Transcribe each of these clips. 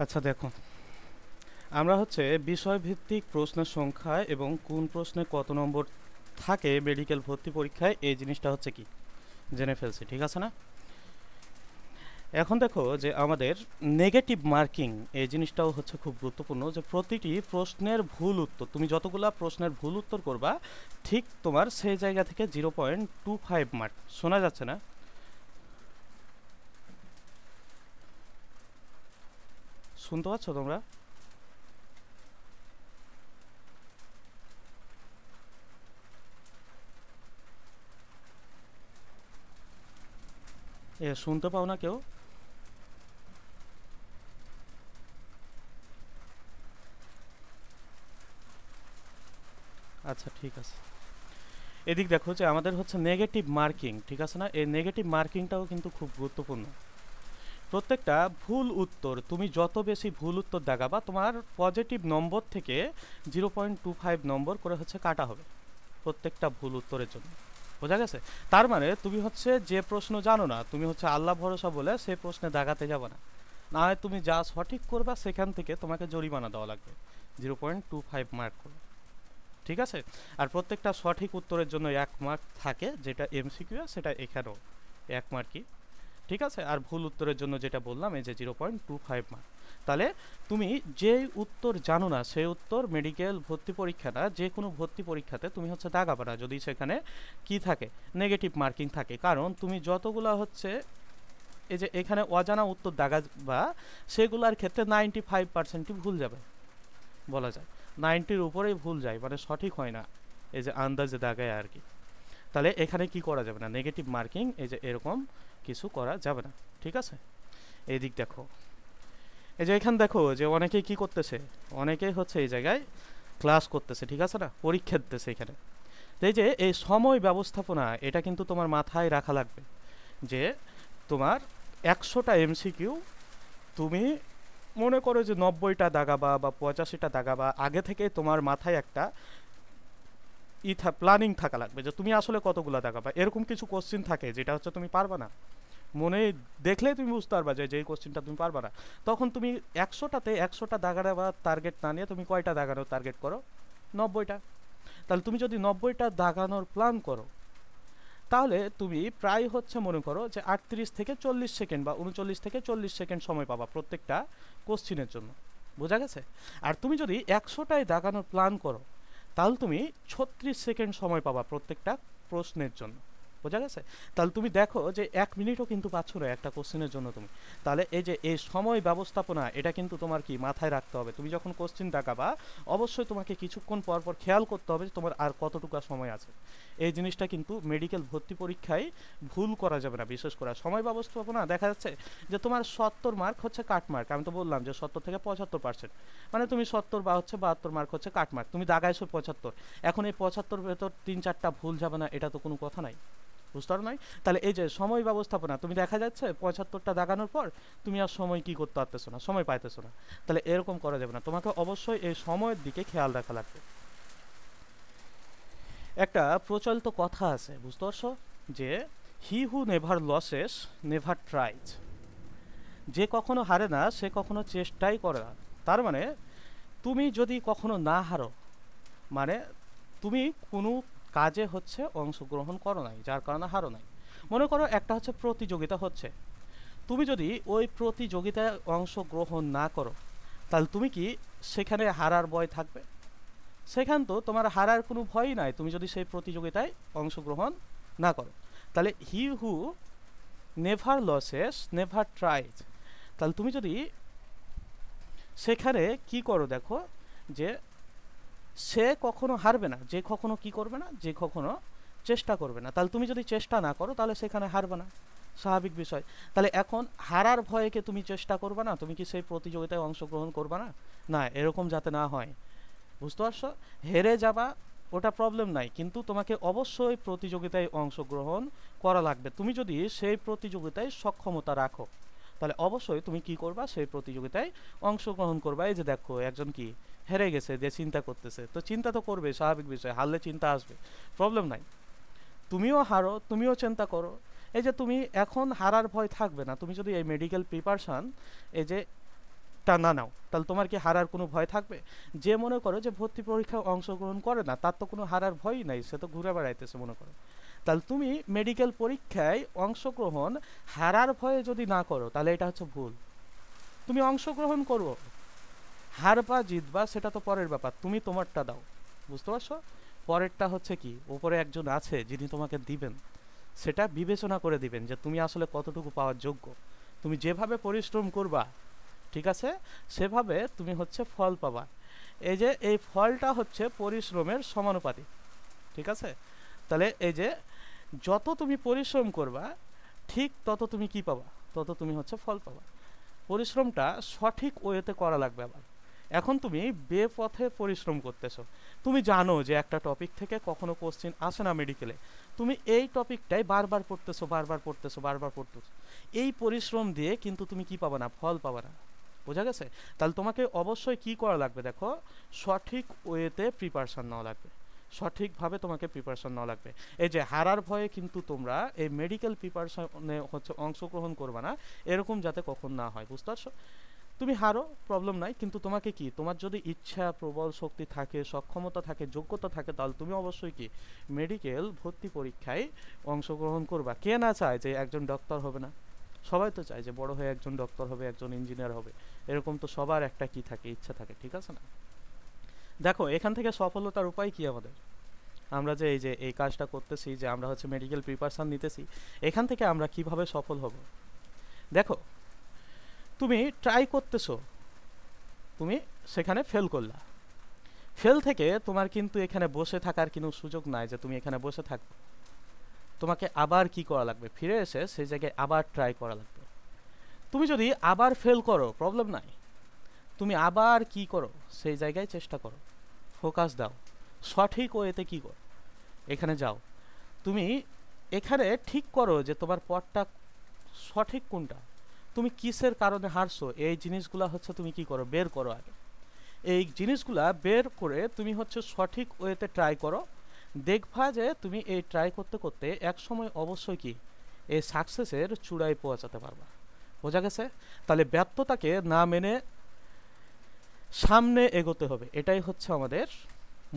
আচ্ছা দেখো, আমরা হচ্ছে বিষয়ভিত্তিক প্রশ্নের সংখ্যা এবং কোন প্রশ্নে কত নম্বর থাকে মেডিকেল ভর্তি পরীক্ষায় এই জিনিসটা হচ্ছে কি জেনে ফেলছি, ঠিক আছে না? এখন দেখো যে আমাদের নেগেটিভ মার্কিং এই জিনিসটাও হচ্ছে খুব গুরুত্বপূর্ণ, যে প্রতিটি প্রশ্নের ভুল উত্তর তুমি যতগুলা প্রশ্নের ভুল উত্তর করবা ঠিক তোমার সেই জায়গা থেকে 0.25 মার্ক। শোনা যাচ্ছে না? শুনতে পাচ্ছ তোমরা? শুনতে পাও না কেউ? আচ্ছা ঠিক আছে। এদিক দেখো যে আমাদের হচ্ছে নেগেটিভ মার্কিং, ঠিক আছে না? এই নেগেটিভ মার্কিংটাও কিন্তু খুব গুরুত্বপূর্ণ। প্রত্যেকটা ভুল উত্তর তুমি যত বেশি ভুল উত্তর দেখাবা তোমার পজিটিভ নম্বর থেকে 0.25 নম্বর করে হচ্ছে কাটা হবে প্রত্যেকটা ভুল উত্তরের জন্য। বোঝা গেছে? তার মানে তুমি হচ্ছে যে প্রশ্ন জানো না, তুমি হচ্ছে আল্লাহ ভরসা বলে সেই প্রশ্নে দাগাতে যাবে না। না হয় তুমি যা সঠিক করবা সেখান থেকে তোমাকে জরিমানা দেওয়া লাগবে 0.25 মার্ক করে। ঠিক আছে? আর প্রত্যেকটা সঠিক উত্তরের জন্য 1 মার্ক থাকে, যেটা এমসিকিউ সেটা এখানেও 1 মার্কই। ঠিক আছে? আর ভুল উত্তরের জন্য যেটা বললাম এই যে 0.25 মার্ক। তাহলে তুমি যেই উত্তর জানো না সেই উত্তর মেডিকেল ভর্তি পরীক্ষা না, যে কোনো ভর্তি পরীক্ষাতে তুমি হচ্ছে দাগাবে না যদি সেখানে কি থাকে, নেগেটিভ মার্কিং থাকে। কারণ তুমি যতগুলা হচ্ছে এই যে এখানে অজানা উত্তর দাগাবা সেগুলোর ক্ষেত্রে 95%ই ভুল যাবে বলা যায়। 90-র উপরেই ভুল যায়, মানে সঠিক হয় না, এই যে আন্দাজে দাগায় আর কি। তাহলে এখানে কি করা যাবে না, নেগেটিভ মার্কিং এই যে এরকম কিছু করা যাবে না। ঠিক আছে? এই দিক দেখো, এই যে এখানে দেখো যে অনেকেই কি করতেছে, অনেকেই হচ্ছে এই জায়গায় ক্লাস করতেছে, ঠিক আছে না, পরীক্ষা দিতেছে এখানে। তো এই যে এই সময় ব্যবস্থাপনা এটা কিন্তু তোমার মাথায় রাখা লাগবে, যে তোমার 100টা এমসিকিউ তুমি মনে করো যে 90টা দাগাবা বা 85টা দাগাবা, আগে থেকে তোমার মাথায় একটা প্ল্যানিং থাকা লাগবে যে তুমি আসলে কতগুলা দাগাবা। এরকম কিছু কোশ্চিন থাকে যেটা হচ্ছে তুমি পারবা না, মনে দেখলেই তুমি বুঝতে পারবা যে যেই কোশ্চেনটা তুমি পারবা না। তখন তুমি 100টাতে 100টা দাগানো বা টার্গেট না নিয়ে তুমি কয়টা দাগানোর টার্গেট করো? 90টা। তাহলে তুমি যদি 90টা দাগানোর প্ল্যান করো তাহলে তুমি প্রায় হচ্ছে মনে করো যে 38 থেকে 40 সেকেন্ড বা 39 থেকে 40 সেকেন্ড সময় পাবা প্রত্যেকটা কোশ্চিনের জন্য। বোঝা গেছে? আর তুমি যদি 100টায় দাগানোর প্ল্যান করো তাহলে তুমি 36 সেকেন্ড সময় পাবা প্রত্যেকটা প্রশ্নের জন্য। বোঝা গেছে? তাহলে তুমি দেখো যে 1 মিনিটও কিন্তু পাচ্ছ না একটা কোশ্চেনের জন্য তুমি। তাহলে এই যে এই সময় ব্যবস্থাপনা এটা কিন্তু তোমার কি মাথায় রাখতে হবে। তুমি যখন কোশ্চেন দেখাবা অবশ্যই তোমাকে কিছুক্ষণ পর পর খেয়াল করতে হবে যে তোমার আর কতটুকু সময় আছে। এই জিনিসটা কিন্তু মেডিকেল ভর্তি পরীক্ষায় ভুল করা যাবে না। বিশেষ করে সময় ব্যবস্থাপনা দেখা যাচ্ছে যে তোমার 70 মার্ক হচ্ছে কাট মার্ক। আমি তো বললাম যে 70 থেকে 75%, মানে তুমি 70 বা হচ্ছে 72 মার্ক হচ্ছে কাট মার্ক, তুমি দাগাইছো 75। এখন এই 75 ভেতর 3-4টা ভুল যাবে না, এটা তো কোনো কথা নাই। বুঝতে পারো নাই? তাহলে এই যে সময় ব্যবস্থাপনা, তুমি দেখা যাচ্ছে 75টা দাগানোর পর তুমি আর সময় কি করতে পারতেছো না, সময় পাইতেছো না। তাহলে এরকম করা যাবে না, তোমাকে অবশ্যই এই সময়ের দিকে খেয়াল রাখা লাগবে। একটা প্রচলিত কথা আছে, বুঝতে পারছো, যে he who never loses never tries. যে কখনো হারে না সে কখনো চেষ্টাই করে না। তার মানে তুমি যদি কখনো না হারো, মানে তুমি কোনো কাজে হচ্ছে অংশগ্রহণ করো নাই যার কারণে হারো নাই। মনে করো একটা হচ্ছে প্রতিযোগিতা হচ্ছে, তুমি যদি ওই প্রতিযোগিতায় অংশগ্রহণ না করো তাহলে তুমি কি সেখানে হারার ভয় থাকবে? সেখান তো তোমার হারার কোনো ভয়ই নাই তুমি যদি সেই প্রতিযোগিতায় অংশগ্রহণ না করো। তাহলে he who never loses never tries. তাহলে তুমি যদি সেখানে কি করো দেখো, যে সে কখনো হারবে না যে কখনো কি করবে না, যে কখনো চেষ্টা করবে না। তাহলে তুমি যদি চেষ্টা না করো তাহলে সেখানে হারবে না, স্বাভাবিক বিষয়। তাহলে এখন হারার ভয়কে তুমি চেষ্টা করবে না, তুমি কি সেই প্রতিযোগিতায় অংশগ্রহণ করবে না? না, এরকম যাতে না হয়। বুঝতে পারছো? হেরে যাবা ওটা প্রবলেম নাই, কিন্তু তোমাকে অবশ্যই প্রতিযোগিতায় অংশগ্রহণ করা লাগবে। তুমি যদি সেই প্রতিযোগিতায় সক্ষমতা রাখো তাহলে অবশ্যই তুমি কি করবা, সেই প্রতিযোগিতায় অংশগ্রহণ করবা। এই যে দেখো একজন কি হেরে গেছে, যে চিন্তা করতেছে, তো চিন্তা তো করবে, স্বাভাবিক বিষয়, হারলে চিন্তা আসবে, প্রবলেম নাই। তুমিও হারো, তুমিও চিন্তা করো। এই যে তুমি এখন হারার ভয় থাকবে না, তুমি যদি এই মেডিকেল প্রিপারেশন এই যে টা না নাও, তাহলে তোমার কি হারার কোনো ভয় থাকবে? যে মনে করো যে ভর্তি পরীক্ষায় অংশগ্রহণ করে না, তার তো কোনো হারার ভয়ই নাই, সে তো ঘুরে বেড়াইতেছে মনে করো। তাহলে তুমি মেডিকেল পরীক্ষায় অংশগ্রহণ হারার ভয়ে যদি না করো, তাহলে এটা হচ্ছে ভুল। তুমি অংশগ্রহণ করো, হারবা জিতবা সেটা তো পরের ব্যাপার, তুমি তোমারটা দাও, বুঝতে পারছো? পরেরটা হচ্ছে কি, উপরে একজন আছে যিনি তোমাকে দিবেন, সেটা বিবেচনা করে দিবেন যে তুমি আসলে কতটুকু পাওয়ার যোগ্য। তুমি যেভাবে পরিশ্রম করবা, ঠিক আছে, সেভাবে তুমি হচ্ছে ফল পাবা। এই যে এই ফলটা হচ্ছে পরিশ্রমের সমানুপাতিক, ঠিক আছে? তাহলে এই যে যত তুমি পরিশ্রম করবা, ঠিক তত তুমি কি পাবা, তত তুমি হচ্ছে ফল পাবা। পরিশ্রমটা সঠিক ওয়েতে করা লাগবে। আবার এখন তুমি বেপথে পরিশ্রম করতেছো, তুমি জানো যে একটা টপিক থেকে কখনো কোশ্চেন আসে না মেডিকেলে, তুমি এই টপিকটাই বারবার পড়তেছো, বারবার পড়তেছো, বারবার পড়তেছো, এই পরিশ্রম দিয়ে কিন্তু তুমি কি পাবা না, ফল পাবা না। বোঝা গেছে? তাহলে তোমাকে অবশ্যই কি করা লাগবে দেখো, সঠিক ওয়েতে প্রিপারেশন নেওয়া লাগবে, সঠিকভাবে তোমাকে প্রিপারেশন নেওয়া লাগবে। এই যে হারার ভয়ে কিন্তু তোমরা এই মেডিকেল প্রিপারেশনে হচ্ছে অংশগ্রহণ করবে না, এরকম যাতে কখন না হয়, বুঝতে পারছো? তুমি হারো, প্রবলেম নাই, কিন্তু তোমাকে কি, তোমার যদি ইচ্ছা প্রবল শক্তি থাকে, সক্ষমতা থাকে, যোগ্যতা থাকে, তাহলে তুমি অবশ্যই কি মেডিকেল ভর্তি পরীক্ষায় অংশগ্রহণ করবা। কে না চায় যে একজন ডক্টর হবে না? সবাই তো চায় যে বড় হয়ে একজন ডক্টর হবে, একজন ইঞ্জিনিয়ার হবে, এরকম তো সবার একটা কি থাকে, ইচ্ছা থাকে, ঠিক আছে না? দেখো এখান থেকে সফলতার উপায় কি আমাদের, আমরা যে এই যে এই কাজটা করতেছি, যে আমরা হচ্ছে মেডিকেল প্রিপারেশন নিতেছি, এখান থেকে আমরা কিভাবে সফল হব? দেখো, তুমি ট্রাই করতেছো, তুমি সেখানে ফেল করলা, ফেল থেকে তোমার কিন্তু এখানে বসে থাকার কোনো সুযোগ নাই যে তুমি এখানে বসে থাকবে। তোমাকে আবার কি করা লাগবে, ফিরে এসে সেই জায়গায় আবার ট্রাই করা লাগবে। তুমি যদি আবার ফেল করো, প্রবলেম নাই, তুমি আবার কি করো, সেই জায়গায় চেষ্টা করো, ফোকাস দাও, সঠিক ওয়েতে কি করো, এখানে যাও। তুমি এখানে ঠিক করো যে তোমার পথটা সঠিক কোনটা, তুমি কিসের কারণে হারছো, এই জিনিসগুলা হচ্ছে তুমি কি করো, বের করো আগে। এই জিনিসগুলা বের করে তুমি হচ্ছে সঠিক ওয়েতে ট্রাই করো, দেখবা যে তুমি এই ট্রাই করতে করতে এক সময় অবশ্যই কি এই সাকসেসের চূড়ায় পৌঁছাতে পারবা। বোঝা গেছে? তাহলে ব্যর্থতাকে না মেনে সামনে এগোতে হবে, এটাই হচ্ছে আমাদের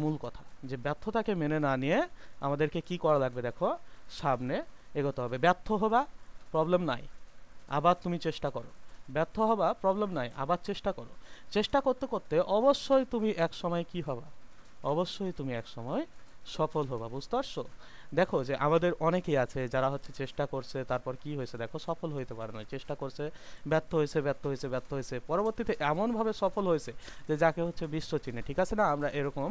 মূল কথা, যে ব্যর্থতাকে মেনে না নিয়ে আমাদেরকে কি করা লাগবে দেখো, সামনে এগোতে হবে। ব্যর্থ হবা, প্রবলেম নাই, আবার তুমি চেষ্টা করো, ব্যর্থ হবা, প্রবলেম নাই, আবার চেষ্টা করো। চেষ্টা করতে করতে অবশ্যই তুমি এক সময় কি হবা, অবশ্যই তুমি এক সময় সফল হবা, বুঝতে পারছো? দেখো যে আমাদের অনেকেই আছে যারা হচ্ছে চেষ্টা করছে, তারপর কি হয়েছে দেখো, সফল হইতে পারে না, চেষ্টা করছে, ব্যর্থ হয়েছে, ব্যর্থ হয়েছে, ব্যর্থ হয়েছে, পরবর্তীতে এমনভাবে সফল হয়েছে যে যাকে হচ্ছে বিশ্ব চিনে, ঠিক আছে না? আমরা এরকম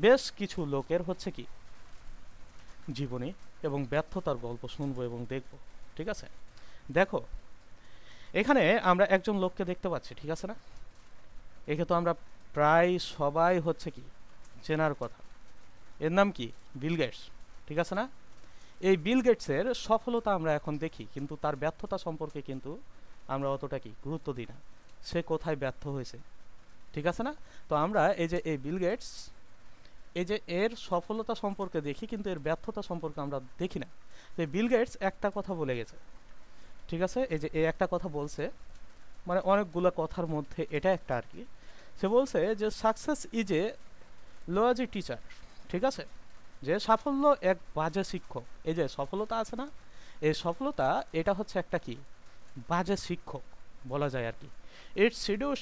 বেশ কিছু লোকের হচ্ছে কি জীবনী এবং ব্যর্থতার গল্প শুনবো এবং দেখবো, ঠিক আছে? দেখো এখানে আমরা একজন লোককে দেখতে পাচ্ছি, ঠিক আছে না? একে তো আমরা প্রায় সবাই হচ্ছে কি চেনার কথা, এর নাম কি, বিল গেটস, ঠিক আছে না? এই বিল গেটসের সফলতা আমরা এখন দেখি, কিন্তু তার ব্যর্থতা সম্পর্কে কিন্তু আমরা অতটা কি গুরুত্ব দিই না, সে কোথায় ব্যর্থ হয়েছে, ঠিক আছে না? তো আমরা এই যে এই বিল গেটস, এই যে এর সফলতা সম্পর্কে দেখি, কিন্তু এর ব্যর্থতা সম্পর্কে আমরা দেখি না। তো বিল গেটস একটা কথা বলে গেছে, ঠিক আছে? এই যে এই একটা কথা বলছে, মানে অনেকগুলো কথার মধ্যে এটা একটা আর কি। সে বলছে যে সাকসেস ইজ এ লজি টিচার, ঠিক আছে? যে সাফল্য এক বাজে শিক্ষক। এই যে সফলতা আছে না, এই সফলতা এটা হচ্ছে একটা কি বাজে শিক্ষক বলা যায় আর কি। It seduces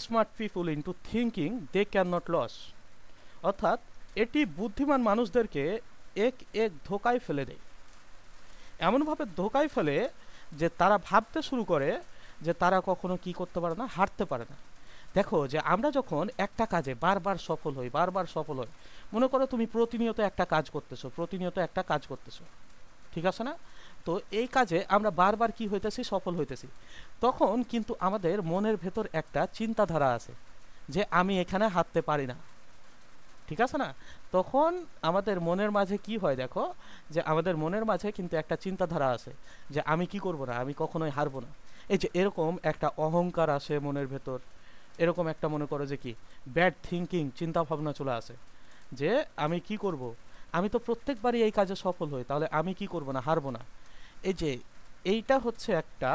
smart people into thinking they can not lose, অর্থাৎ এটি বুদ্ধিমান মানুষদেরকে এক এক ধোকায় ফেলে দেয়, এমনভাবে ধোকায় ফেলে যে তারা ভাবতে শুরু করে যে তারা কখনো কি করতে পারে না, হারতে পারে না। দেখো যে আমরা যখন একটা কাজে বারবার সফল হই, বারবার সফল হই, মনে করো তুমি প্রতিনিয়ত একটা কাজ করতেছো, প্রতিনিয়ত একটা কাজ করতেছো, ঠিক আছে না? তো এই কাজে আমরা বারবার কি হইতেছি, সফল হইতেছি, তখন কিন্তু আমাদের মনের ভেতর একটা চিন্তাধারা আছে যে আমি এখানে হারতে পারি না, ঠিক আছে না? তখন আমাদের মনের মাঝে কি হয় দেখো, যে আমাদের মনের মাঝে কিন্তু একটা চিন্তাধারা আছে যে আমি কি করব না, আমি কখনোই হারবো না। এই যে এরকম একটা অহংকার আসে মনের ভেতর, এরকম একটা মনে করো যে কি ব্যাড থিঙ্কিং, চিন্তা ভাবনা চলে আসে যে আমি কি করব, আমি তো প্রত্যেকবারই এই কাজে সফল হই, তাহলে আমি কি করব না, হারবো না। এই যে এইটা হচ্ছে একটা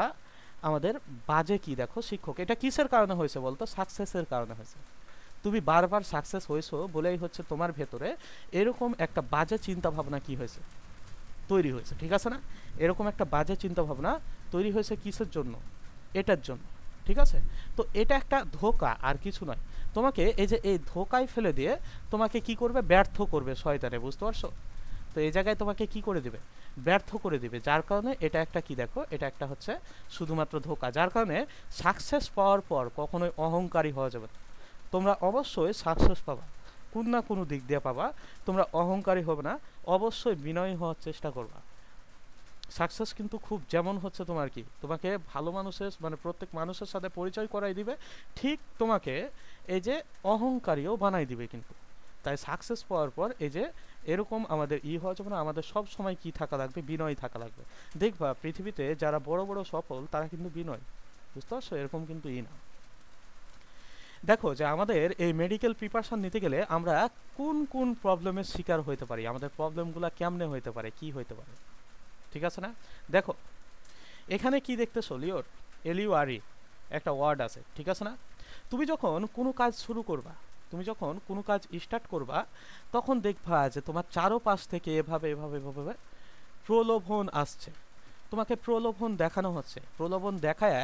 আমাদের বাজে কি দেখো শিক্ষক, এটা কিসের কারণে হয়েছে বলতো? সাকসেসের কারণে হয়েছে। তুমি বারবার সাকসেস হয়েছো বলেই হচ্ছে তোমার ভেতরে এরকম একটা বাজে চিন্তা ভাবনা কি হয়েছে, তৈরি হয়েছে, ঠিক আছে না? এরকম একটা বাজে চিন্তা ভাবনা তৈরি হয়েছে কিসের জন্য? এটার জন্য, ঠিক আছে? তো এটা একটা ধোঁকা, আর কিছু নয়। তোমাকে এই যে এই ধোঁকায় ফেলে দিয়ে তোমাকে কি করবে? ব্যর্থ করবে শয়তানে, বুঝতে পারছো? তো এই জায়গায় তোমাকে কি করে দিবে? ব্যর্থ করে দিবে। যার কারণে এটা একটা কি দেখো, এটা একটা হচ্ছে শুধুমাত্র ধোঁকা। যার কারণে সাকসেস পাওয়ার পর কখনোই অহংকারী হওয়া যাবে না। তোমরা অবশ্যই সাকসেস পাবা, কোন না কোনো দিক দিয়ে পাবা। তোমরা অহংকারী হবে না, অবশ্যই বিনয়ী হওয়ার চেষ্টা করবা। সাকসেস কিন্তু খুব যেমন হচ্ছে তোমার কি, তোমাকে ভালো মানুষের মানে প্রত্যেক মানুষের সাথে পরিচয় করাই দিবে, ঠিক তোমাকে এই যে অহংকারীও বানাই দিবে কিন্তু। তাই সাকসেস পাওয়ার পর এই যে এরকম আমাদের হওয়া যাবে না, আমাদের সব সময় কি থাকা লাগবে? বিনয় থাকা লাগবে। দেখবা পৃথিবীতে যারা বড় বড় সফল তারা কিন্তু বিনয়, বুঝতে পারছো? এরকম কিন্তু না। দেখো যে আমাদের এই মেডিকেল প্রিপারেশন নিতে গেলে আমরা কোন কোন প্রবলেমের শিকার হইতে পারি, আমাদের প্রবলেমগুলো কেমনে হইতে পারে, কি হইতে পারে, ঠিক আছে না? দেখো এখানে কি দেখতেছো? LURE একটা ওয়ার্ড আছে, ঠিক আছে না? তুমি যখন কোনো কাজ শুরু করবা, তুমি যখন কোনো কাজ স্টার্ট করবা, তখন দেখবা যে তোমার চারোপাশ থেকে এভাবে এভাবে এভাবে প্রলোভন আসছে, তোমাকে প্রলোভন দেখানো হচ্ছে। প্রলোভন দেখায়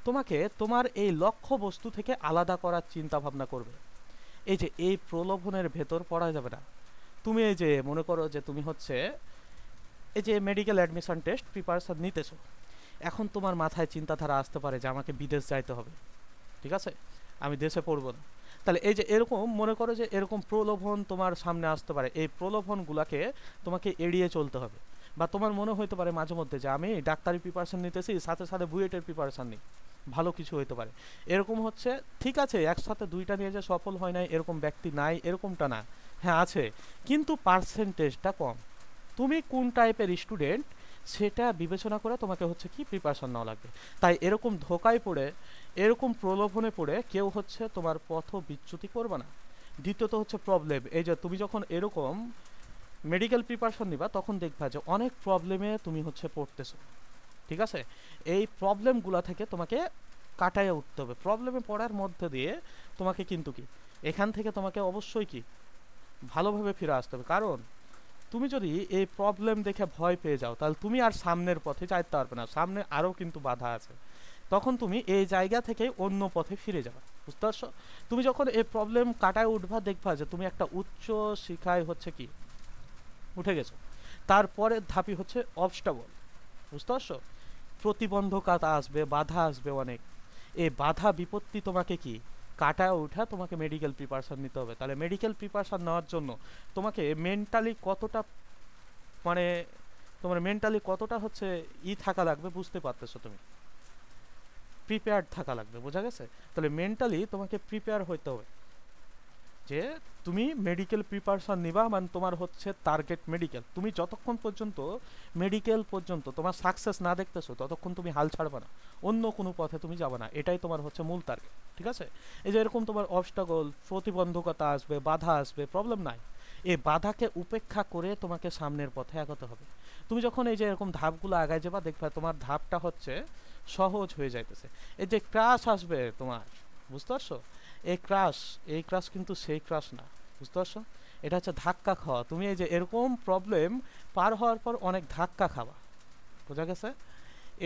তোমাকে তোমার এই লক্ষ্য বস্তু থেকে আলাদা করার চিন্তা ভাবনা করবে। এই যে এই প্রলোভনের ভেতর পড়া যাবে না। তুমি এই যে মনে করো যে তুমি হচ্ছে এই যে মেডিকেল অ্যাডমিশন টেস্ট প্রিপারেশন নিতেছো, এখন তোমার মাথায় চিন্তাধারা আসতে পারে যে আমাকে বিদেশ যাইতে হবে, ঠিক আছে? আমি দেশে পড়বো না। তাহলে এই যে এরকম মনে করো যে এরকম প্রলোভন তোমার সামনে আসতে পারে, এই প্রলোভনগুলোকে তোমাকে এড়িয়ে চলতে হবে। বা তোমার মনে হইতে পারে মাঝে মধ্যে যে আমি ডাক্তারি প্রিপারেশন নিতেছি, সাথে সাথে বুয়েটের প্রিপারেশন নিই, ভালো কিছু হইতে পারে। এরকম হচ্ছে, ঠিক আছে, একসাথে দুইটা নিয়ে যে সফল হয় নাই এরকম ব্যক্তি নাই, এরকমটা না। হ্যাঁ আছে, কিন্তু পার্সেন্টেজটা কম। তুমি কোন টাইপের স্টুডেন্ট সেটা বিবেচনা করে তোমাকে হচ্ছে কি প্রিপারেশন নেওয়া লাগবে। তাই এরকম ধোকায় পড়ে, এরকম প্রলোভনে পড়ে কেউ হচ্ছে তোমার পথ বিচ্যুতি করবে না। দ্বিতীয়ত হচ্ছে প্রবলেম, এই যে তুমি যখন এরকম মেডিকেল প্রিপারেশন নিবা তখন দেখবা যে অনেক প্রবলেমে তুমি হচ্ছে পড়তেছো, ঠিক আছে? এই প্রবলেমগুলো থেকে তোমাকে কাটায় উঠতে হবে। প্রবলেমে পড়ার মধ্যে দিয়ে তোমাকে কিন্তু কি এখান থেকে তোমাকে অবশ্যই কি ভালোভাবে ফিরে আসতে হবে। কারণ তুমি যদি এই প্রবলেম দেখে ভয় পেয়ে যাও তাহলে তুমি আর সামনের পথে যাইতে পারবে না, সামনে আরও কিন্তু বাধা আছে। তখন তুমি এই জায়গা থেকে অন্য পথে ফিরে যাবে, বুঝতে পারছো? তুমি যখন এই প্রবলেম কাটায় উঠবা দেখবা যে তুমি একটা উচ্চ শিখায় হচ্ছে কি উঠে গেছো। তারপরের ধাপই হচ্ছে অবস্টাবল, বুঝতে পারছো? প্রতিবন্ধকতা আসবে, বাধা আসবে অনেক। এই বাধা বিপত্তি তোমাকে কি কাটায় ওঠা, তোমাকে মেডিকেল প্রিপারেশন নিতে হবে। তাহলে মেডিকেল প্রিপারেশন নেওয়ার জন্য তোমাকে মেন্টালি কতটা মানে তোমার মেন্টালি কতটা হচ্ছে থাকা লাগবে বুঝতে পারতেছো? তুমি প্রিপেয়ার্ড থাকা লাগবে, বোঝা গেছে? তাহলে মেন্টালি তোমাকে প্রিপেয়ার হইতে হবে যে তুমি মেডিকেল প্রিপারেশন নিবা, মানে তোমার হচ্ছে টার্গেট মেডিকেল। তুমি যতক্ষণ পর্যন্ত মেডিকেল পর্যন্ত তোমার সাকসেস না দেখতেছো ততক্ষণ তুমি হাল ছাড়বা না, অন্য কোনো পথে তুমি যাবে না, এটাই তোমার হচ্ছে মূল টার্গেট, ঠিক আছে? এই যে এরকম তোমার অবস্টাকল, প্রতিবন্ধকতা আসবে, বাধা আসবে, প্রবলেম নাই, এই বাধাকে উপেক্ষা করে তোমাকে সামনের পথে এগোতে হবে। তুমি যখন এই যে এরকম ধাপগুলো আগায় যাবা দেখবা তোমার ধাপটা হচ্ছে সহজ হয়ে যাইতেছে। এই যে ক্রাশ আসবে তোমার, বুঝতে পারছো? এই ক্রাশ কিন্তু সেই ক্রাশ না, বুঝতে পারছো? এটা হচ্ছে ধাক্কা খাওয়া। তুমি এই যে এরকম প্রবলেম পার হওয়ার পর অনেক ধাক্কা খাওয়া, বোঝা গেছে?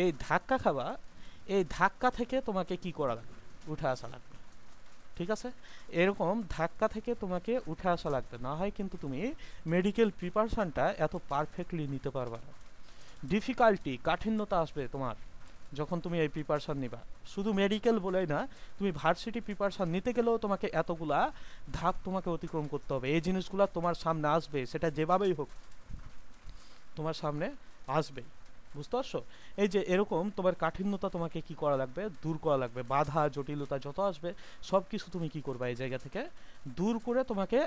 এই ধাক্কা খাওয়া, এই ধাক্কা থেকে তোমাকে কি করা লাগবে? উঠে আসা লাগবে, ঠিক আছে? এরকম ধাক্কা থেকে তোমাকে উঠে আসা লাগবে, না হয় কিন্তু তুমি মেডিকেল প্রিপারেশনটা এত পারফেক্টলি নিতে পারবে না। ডিফিকাল্টি, কাঠিন্যতা আসবে তোমার যখন তুমি এই প্রিপারেশন নিবা। শুধু মেডিকেল বলেই না, তুমি ভার্সিটি প্রিপারেশন নিতে গেলেও তোমাকে এতগুলা ধাপ তোমাকে অতিক্রম করতে হবে। এই জিনিসগুলো তোমার সামনে আসবে, সেটা যেভাবেই হোক তোমার সামনে আসবেই, বুঝতে পারছো? এই যে এরকম তোমার কাঠিন্যতা তোমাকে কি করা লাগবে? দূর করা লাগবে। বাধা জটিলতা যত আসবে সব কিছু তুমি কি করবা? এই জায়গা থেকে দূর করে তোমাকে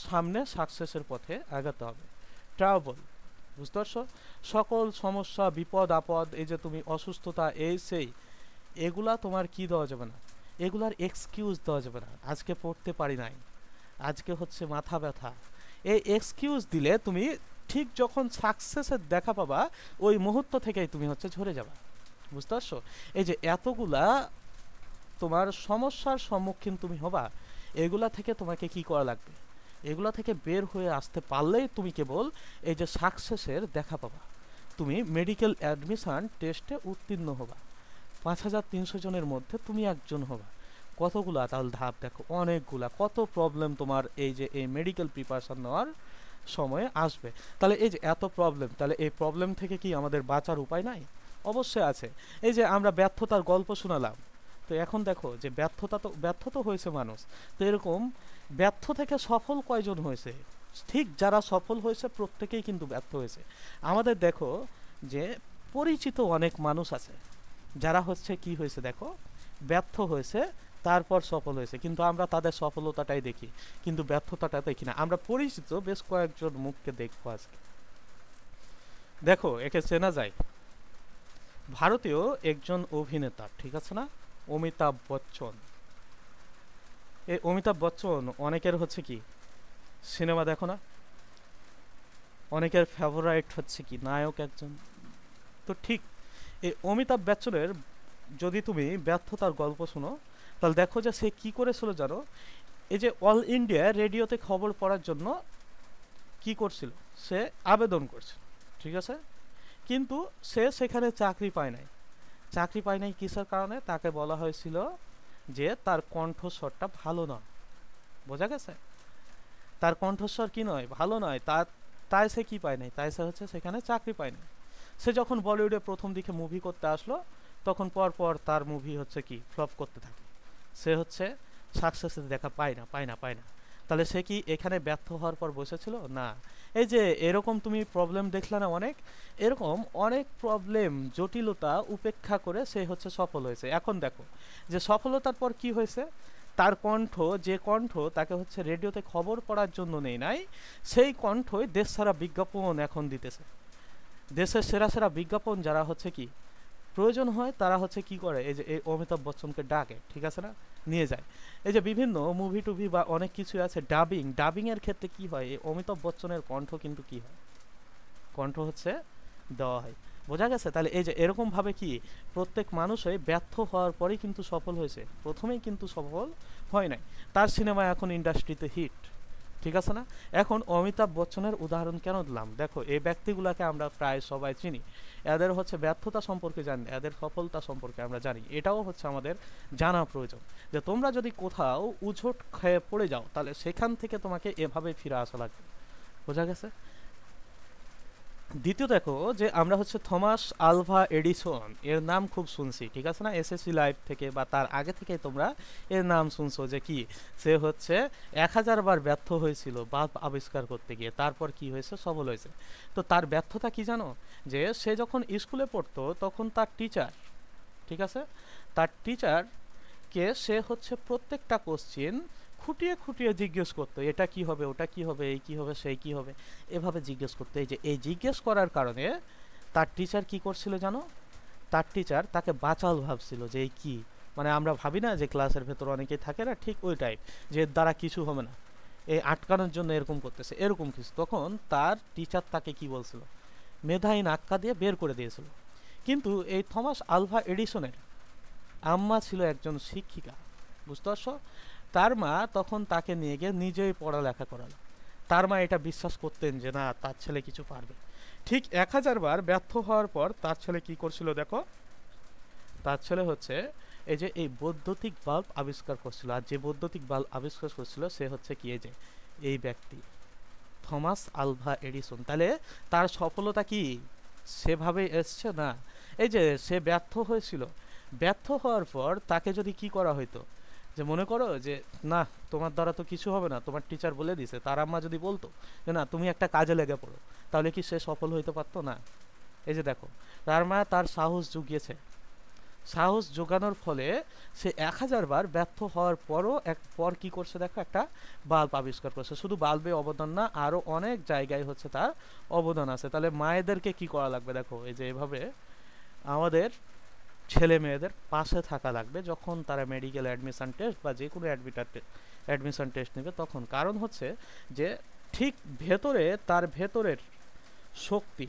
সামনে সাকসেসের পথে আগাতে হবে। ট্রাভেল, বুঝতে পারছো? সকল সমস্যা, বিপদ আপদ, এই যে তুমি অসুস্থতা, এই সেই, এগুলা তোমার কি দেওয়া যাবে না, এগুলার এক্সকিউজ দেওয়া যাবে না। আজকে পড়তে পারি নাই, আজকে হচ্ছে মাথা ব্যথা, এই এক্সকিউজ দিলে তুমি ঠিক যখন সাকসেসের দেখা পাবা ওই মুহূর্ত থেকেই তুমি হচ্ছে ঝরে যাবা, বুঝতে পারছো? এই যে এতগুলা তোমার সমস্যার সম্মুখীন তুমি হবা, এগুলা থেকে তোমাকে কি করা লাগবে? এগুলা থেকে বের হয়ে আসতে পারলেই তুমি কেবল এই যে সাকসেসের দেখা পাবা। তুমি মেডিকেল অ্যাডমিশন টেস্টে উত্তীর্ণ হবা, 5300 জনের মধ্যে তুমি একজন হবা। কতগুলা তাহলে ধাপ দেখো, অনেকগুলা, কত প্রবলেম তোমার এই যে এই মেডিকেল প্রিপারেশন নেওয়ার সময়ে আসবে। তাহলে এই যে এত প্রবলেম, তাহলে এই প্রবলেম থেকে কি আমাদের বাঁচার উপায় নাই? অবশ্যই আছে। এই যে আমরা ব্যর্থতার গল্প শোনালাম, তো এখন দেখো যে ব্যর্থ তো হয়েছে মানুষ, তো এরকম ব্যর্থ থেকে সফল কয়জন হয়েছে? ঠিক যারা সফল হয়েছে প্রত্যেকেই কিন্তু ব্যর্থ হয়েছে। আমাদের দেখো যে পরিচিত অনেক মানুষ আছে যারা হচ্ছে কি হয়েছে দেখো, ব্যর্থ হয়েছে তারপর সফল হয়েছে, কিন্তু আমরা তাদের সফলতাটাই দেখি, কিন্তু ব্যর্থতাটা দেখি না। আমরা পরিচিত বেশ কয়েকজন মুখকে দেখবো আজকে। দেখো একে চেনা যায়, ভারতীয় একজন অভিনেতা, ঠিক আছে না, অমিতাভ বচ্চন। এই অমিতাভ বচ্চন অনেকের হচ্ছে কি সিনেমা দেখো না, অনেকের ফেভারাইট হচ্ছে কি নায়ক একজন। তো ঠিক এই অমিতাভ বচ্চনের যদি তুমি ব্যর্থতার গল্প শোনো, তাহলে দেখো যে সে কি করেছিল জানো, এই যে অল ইন্ডিয়া রেডিওতে খবর পড়ার জন্য কি করছিল, সে আবেদন করছিল, ঠিক আছে, কিন্তু সে সেখানে চাকরি পায় নাই। চাকরি পায় নাই কিসের কারণে? তাকে বলা হয়েছিল যে তার কণ্ঠস্বরটা ভালো নয়। বোঝা গেছে? তার কণ্ঠস্বর কি নয়, ভালো নয়, তাই সে কি পায় নাই, তাই সে হচ্ছে সেখানে চাকরি পায় নাই। সে যখন বলিউডে প্রথম দিকে মুভি করতে আসলো, তখন পর তার মুভি হচ্ছে কি ফ্লপ করতে থাকে, সে হচ্ছে সাকসেসের দেখা পায় না। তাহলে সে কি এখানে ব্যর্থ হওয়ার পর বসেছিল? না। এই যে এরকম তুমি প্রবলেম দেখলে না অনেক, এরকম অনেক প্রবলেম জটিলতা উপেক্ষা করে সে হচ্ছে সফল হয়েছে। এখন দেখো যে সফলতার পর কি হয়েছে, তার কণ্ঠ, যে কণ্ঠ তাকে হচ্ছে রেডিওতে খবর পড়ার জন্য নেই নাই, সেই কণ্ঠই দেশ সারা বিজ্ঞাপন এখন দিতেছে। দেশের সেরা সেরা বিজ্ঞাপন যারা হচ্ছে কি প্রয়োজন হয়, তারা হচ্ছে কি করে, এই যে এই অমিতাভ বচ্চনকে ডাকে, ঠিক আছে না, নিয়ে যায়। এই যে বিভিন্ন মুভি টুভি বা অনেক কিছু আছে, ডাবিং এর ক্ষেত্রে কি হয়, এই অমিতাভ বচ্চনের কণ্ঠ কিন্তু কি হয়, কণ্ঠ হচ্ছে দেওয়া হয়। বোঝা গেছে? তাহলে এই যে এরকম ভাবে কি প্রত্যেক মানুষই ব্যর্থ হওয়ার পরেই কিন্তু সফল হয়েছে, প্রথমেই কিন্তু সফল হয় নাই। তার সিনেমা এখন ইন্ডাস্ট্রিতে হিট, ঠিক আছে না? এখন অমিতাভ বচ্চনের উদাহরণ কেন দিলাম, দেখো এই ব্যক্তিগুলোকে আমরা প্রায় সবাই চিনি, এদের হচ্ছে ব্যর্থতা সম্পর্কে জানি, এদের সফলতা সম্পর্কে আমরা জানি। এটাও হচ্ছে আমাদের জানা প্রয়োজন, যে তোমরা যদি কোথাও উঝোট খেয়ে পড়ে যাও, তাহলে সেখান থেকে তোমাকে এভাবে ফিরে আসা লাগবে। বোঝা গেছে? দ্বিতীয় দেখো যে আমরা হচ্ছে থমাস আলভা এডিসন, এর নাম খুব শুনছি, ঠিক আছে না, এসএসসি লাইভ থেকে বা তার আগে থেকে তোমরা এর নাম শুনছো, যে কি সে হচ্ছে 1000 বার ব্যর্থ হয়েছিল বাল্ব আবিষ্কার করতে গিয়ে, তারপর কি হয়েছে, সফল হয়েছে। তো তার ব্যর্থতা কি জানো, যে সে যখন স্কুলে পড়তো তখন তার টিচার, ঠিক আছে, তার টিচারকে সে হচ্ছে প্রত্যেকটা কোশ্চিন খুঁটিয়ে খুঁটিয়ে জিজ্ঞেস করতো, এটা কি হবে, ওটা কি হবে, এই কি হবে, সেই কি হবে, এভাবে জিজ্ঞেস করতো। এই যে এই জিজ্ঞেস করার কারণে তার টিচার কি করছিল জানো, তার টিচার তাকে বাচাল ভাবছিল, যে এই কি, মানে আমরা ভাবি না যে ক্লাসের ভেতর অনেকেই থাকে না, ঠিক ওই টাইপ, যে এর দ্বারা কিছু হবে না, এই আটকানোর জন্য এরকম করতেছে, এরকম কিছু। তখন তার টিচার তাকে কি বলছিল, মেধাহীন আক্কা দিয়ে বের করে দিয়েছিল। কিন্তু এই থমাস আলভা এডিসনের আম্মা ছিল একজন শিক্ষিকা, বুঝতে পারছো? তার মা তখন তাকে নিয়ে গিয়ে নিজেই পড়ালেখা করালো। তার মা এটা বিশ্বাস করতেন যে না, তার ছেলে কিছু পারবে। ঠিক 1000 বার ব্যর্থ হওয়ার পর তার ছেলে কি করছিল দেখো, তার ছেলে হচ্ছে এই যে এই বৈদ্যুতিক বাল্ব আবিষ্কার করছিল। আর যে বৈদ্যুতিক বাল্ব আবিষ্কার করছিল সে হচ্ছে কি, এই যে এই ব্যক্তি থমাস আলভা এডিসন। তাহলে তার সফলতা কি সেভাবে এসছে না, এই যে সে ব্যর্থ হয়েছিল, ব্যর্থ হওয়ার পর তাকে যদি কি করা হইতো, যে মনে করো যে না, তোমার দ্বারা তো কিছু হবে না, তোমার টিচার বলে দিছে, তার আম্মা যদি বলতো যে না তুমি একটা কাজে লেগে পড়ো, তাহলে কি সে সফল হইতে পারতো না? এই যে দেখো, তার মা তার সাহস জুগিয়েছে, সাহস জোগানোর ফলে সে 1000 বার ব্যর্থ হওয়ার পরও পর কি করছে দেখো, একটা বাল্ব আবিষ্কার করছে। শুধু বাল্বে অবদান না, আরও অনেক জায়গায় হচ্ছে তার অবদান আছে। তাহলে মায়েদেরকে কি করা লাগবে দেখো, এই যে এভাবে আমাদের ছেলে মেয়েদের পাশে থাকা লাগবে যখন তারা মেডিকেল অ্যাডমিশন টেস্ট বা যে কোনো অ্যাডমিশন টেস্ট নেবে তখন। কারণ হচ্ছে যে ঠিক ভেতরে শক্তি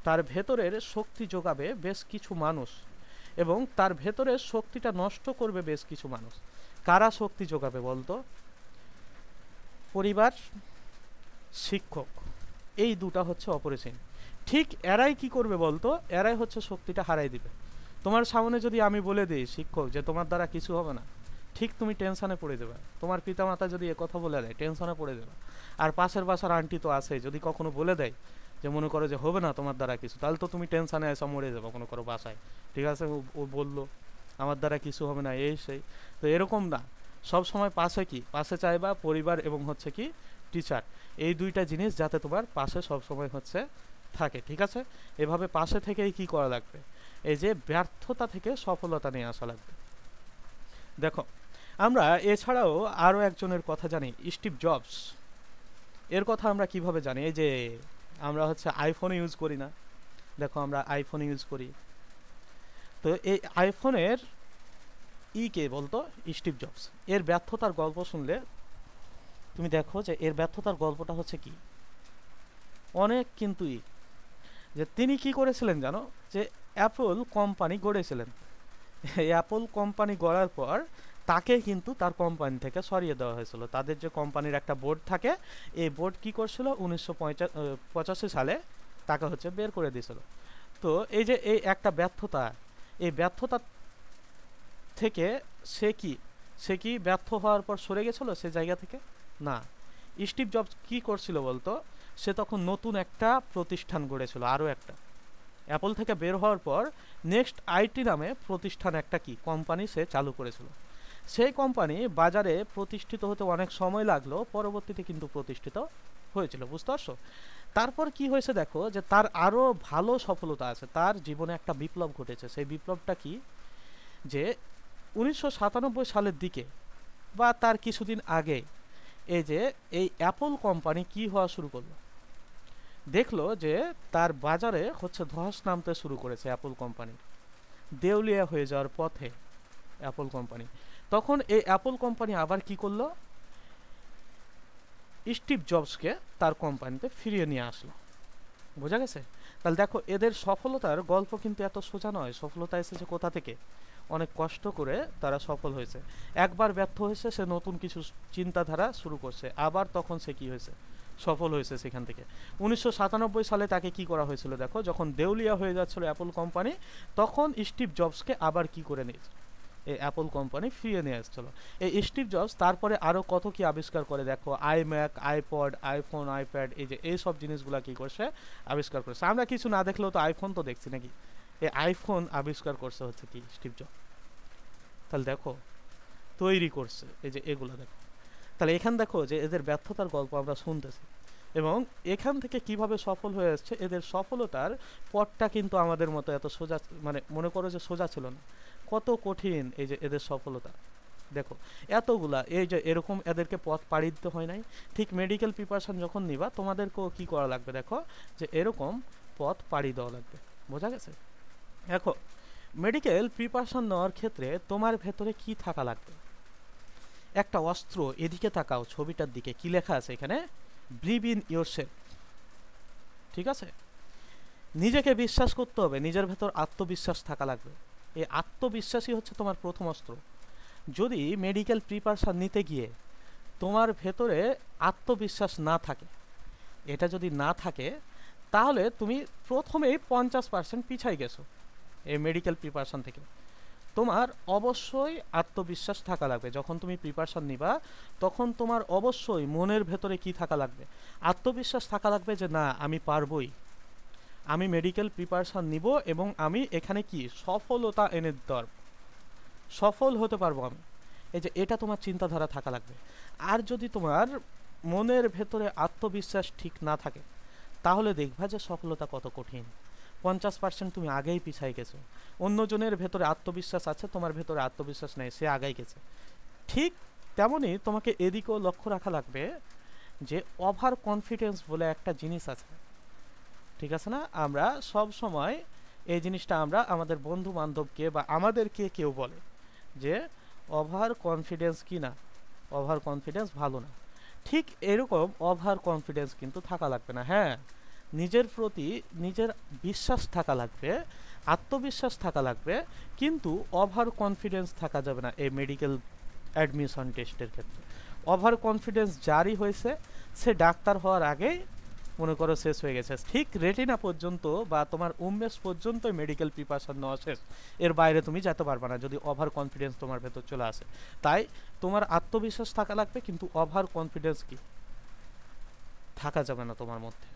তার ভেতরের শক্তি যোগাবে বেশ কিছু মানুষ। এবং তার ভেতরে শক্তিটা নষ্ট করবে বেশ কিছু মানুষ। কারা শক্তি যোগাবে বলতো? পরিবার, শিক্ষক, এই দুটা হচ্ছে অপরিসীম। ঠিক এরাই কি করবে বলতো? এরাই হচ্ছে শক্তিটা হারাই দিবে। তোমার সামনে যদি আমি বলে দিই শিক্ষক যে তোমার দ্বারা কিছু হবে না, ঠিক তুমি টেনশনে পড়ে যাবে। তোমার পিতামাতা যদি কথা বলে দেয় টেনশনে পড়ে যাবে। আর পাশের বাসার আন্টি তো আছে, যদি কখনো বলে দেয় যে মনে করো যে হবে না তোমার দ্বারা কিছু, তাহলে তো তুমি টেনশনে এসে মরে যাবে মনে করো বাসায়। ঠিক আছে, ও বললো আমার দ্বারা কিছু হবে না, এই সেই। তো এরকম না, সব সময় পাশে কি পাশে চাইবা পরিবার এবং হচ্ছে কি টিচার, এই দুইটা জিনিস যাতে তোমার পাশে সব সময় হচ্ছে থাকে। ঠিক আছে, এভাবে পাশে থেকেই কি করা লাগবে? এই যে ব্যর্থতা থেকে সফলতা নিয়ে আসা লাগবে। দেখো আমরা এছাড়াও আরও একজনের কথা জানি, স্টিভ জবস। এর কথা আমরা কিভাবে জানি? এই যে আমরা হচ্ছে আইফোন ইউজ করি না, দেখো আমরা আইফোন ইউজ করি, তো এই আইফোনের কে বলতো? Steve jobs. এর ব্যর্থতার গল্প শুনলে তুমি দেখো যে এর ব্যর্থতার গল্পটা হচ্ছে কি অনেক কিন্তু যে তিনি কি করেছিলেন জানো? যে অ্যাপল কোম্পানি গড়েছিলেন। অ্যাপল কোম্পানি গড়ার পর তাকে কিন্তু তার কোম্পানি থেকে সরিয়ে দেওয়া হয়েছিল। তাদের যে কোম্পানির একটা বোর্ড থাকে, এই বোর্ড কি করছিল 1985 সালে তাকে হচ্ছে বের করে দিয়েছিল। তো এই যে এই একটা ব্যর্থতা, এই ব্যর্থতা থেকে সে কি ব্যর্থ হওয়ার পর সরে গেছিল সে জায়গা থেকে? না। স্টিভ জবস কি করছিল বলতো? সে তখন নতুন একটা প্রতিষ্ঠান গড়েছিল, আরও একটা। অ্যাপল থেকে বের হওয়ার পর নেক্সট আইটি নামে প্রতিষ্ঠান একটা কি কোম্পানি সে চালু করেছিল। সেই কোম্পানি বাজারে প্রতিষ্ঠিত হতে অনেক সময় লাগলো, পরবর্তীতে কিন্তু প্রতিষ্ঠিত হয়েছিল, বুঝতে পারছো? তারপর কি হয়েছে দেখো, যে তার আরও ভালো সফলতা আছে, তার জীবনে একটা বিপ্লব ঘটেছে। সেই বিপ্লবটা কি? যে 1997 সালের দিকে বা তার কিছুদিন আগে এই যে এই অ্যাপল কোম্পানি কি হওয়া শুরু করলো, দেখলো যে তার বাজারে হচ্ছে ধস নামতে শুরু করেছে অ্যাপল কোম্পানি, দেউলিয়া হয়ে যাওয়ার পথে অ্যাপল কোম্পানি। তখন এই অ্যাপল কোম্পানি আবার কি করলো? স্টিভ জবসকে তার কোম্পানিতে ফিরিয়ে নিয়ে আসলো। বোঝা গেছে? তাহলে দেখো এদের সফলতার গল্প কিন্তু এত সোজা নয়। সফলতা এসেছে কোথা থেকে? অনেক কষ্ট করে তারা সফল হয়েছে। একবার ব্যর্থ হয়েছে, সে নতুন কিছু চিন্তাধারা শুরু করছে, আবার তখন সে কি হয়েছে? সফল হয়েছে সেখান থেকে। 1997 সালে তাকে কি করা হয়েছিল দেখো, যখন দেউলিয়া হয়ে যাচ্ছিল অ্যাপল কোম্পানি, তখন স্টিভ জবসকে আবার কি করে নিয়েছে? এই অ্যাপল কোম্পানি ফিরিয়ে নিয়ে আসছিল। এই স্টিভ জবস তারপরে আরও কত কি আবিষ্কার করে দেখো, আইম্যাক, আইপড, আইফোন, আইপ্যাড, এই যে এইসব জিনিসগুলো কি করছে? আবিষ্কার করছে। আমরা কিছু না দেখলেও তো আইফোন তো দেখছি নাকি? এই আইফোন আবিষ্কার করছে হচ্ছে কি স্টিভ জবস। তাহলে দেখো তৈরি করছে এই যে এগুলো দেখো। তাহলে এখান দেখো যে এদের ব্যর্থতার গল্প আমরা শুনতেছি, এবং এখান থেকে কিভাবে সফল হয়ে আসছে। এদের সফলতার পথটা কিন্তু আমাদের মতো এত সোজা, মানে মনে করো যে সোজা ছিল না, কত কঠিন এই যে এদের সফলতা। দেখো এতগুলা এই যে এরকম এদেরকে পথ পাড়ি দিতে হয় নাই। ঠিক মেডিকেল প্রিপারেশন যখন নিবা তোমাদেরকেও কি করা লাগবে দেখো, যে এরকম পথ পাড়ি দেওয়া লাগবে। বোঝা গেছে? দেখো মেডিকেল প্রিপারেশন নেওয়ার ক্ষেত্রে তোমার ভেতরে কি থাকা লাগবে? একটা অস্ত্র, এদিকে তাকাও ছবিটার দিকে, কি লেখা আছে এখানে? Believe in yourself. ঠিক আছে, নিজেকে বিশ্বাস করতে হবে, নিজের ভেতর আত্মবিশ্বাস থাকা লাগবে। এই আত্মবিশ্বাসই হচ্ছে তোমার প্রথম অস্ত্র। যদি মেডিকেল প্রিপারেশন নিতে গিয়ে তোমার ভেতরে আত্মবিশ্বাস না থাকে, এটা যদি না থাকে, তাহলে তুমি প্রথমেই 50% পিছাই গেছো এই মেডিকেল প্রিপারেশন থেকে। তোমার অবশ্যই আত্মবিশ্বাস থাকা লাগবে। যখন তুমি প্রিপারেশন নিবা তখন তোমার অবশ্যই মনের ভেতরে কি থাকা লাগবে? আত্মবিশ্বাস থাকা লাগবে যে না আমি পারবই, আমি মেডিকেল প্রিপারেশন নিব এবং আমি এখানে কি সফলতা এনে দিতে পারবো, সফল হতে পারবো আমি। এই যে এটা তোমার চিন্তাধারা থাকা লাগবে। আর যদি তোমার মনের ভেতরে আত্মবিশ্বাস ঠিক না থাকে, তাহলে দেখবা যে সফলতা কত কঠিন। 50% তুমি আগেই পিছাই গেছো। অন্যজনের ভেতরে আত্মবিশ্বাস আছে, তোমার ভেতরে আত্মবিশ্বাস নেই, সে আগেই গেছে। ঠিক তেমনই তোমাকে এদিকেও লক্ষ্য রাখা লাগবে যে ওভার কনফিডেন্স বলে একটা জিনিস আছে। ঠিক আছে না? আমরা সব সময় এই জিনিসটা আমরা আমাদের বন্ধু বান্ধবকে বা আমাদেরকে কেউ বলে যে ওভার কনফিডেন্স কি না, ওভার কনফিডেন্স ভালো না। ঠিক এরকম ওভার কনফিডেন্স কিন্তু থাকা লাগবে না। হ্যাঁ, নিজের প্রতি নিজের বিশ্বাস থাকা লাগবে, আত্মবিশ্বাস থাকা লাগবে, কিন্তু ওভার কনফিডেন্স থাকা যাবে না এই মেডিকেল অ্যাডমিশন টেস্টের ক্ষেত্রে। ওভার কনফিডেন্স জারি হয়েছে, সে ডাক্তার হওয়ার আগেই মনে করো শেষ হয়ে গেছে, ঠিক রেটিনা পর্যন্ত বা তোমার উমেশ পর্যন্ত মেডিকেল প্রিপারেশন নেওয়া শেষ, এর বাইরে তুমি যেতে পারবে না যদি ওভার কনফিডেন্স তোমার ভেতর চলে আসে। তাই তোমার আত্মবিশ্বাস থাকা লাগবে, কিন্তু ওভার কনফিডেন্স কি থাকা যাবে না তোমার মধ্যে।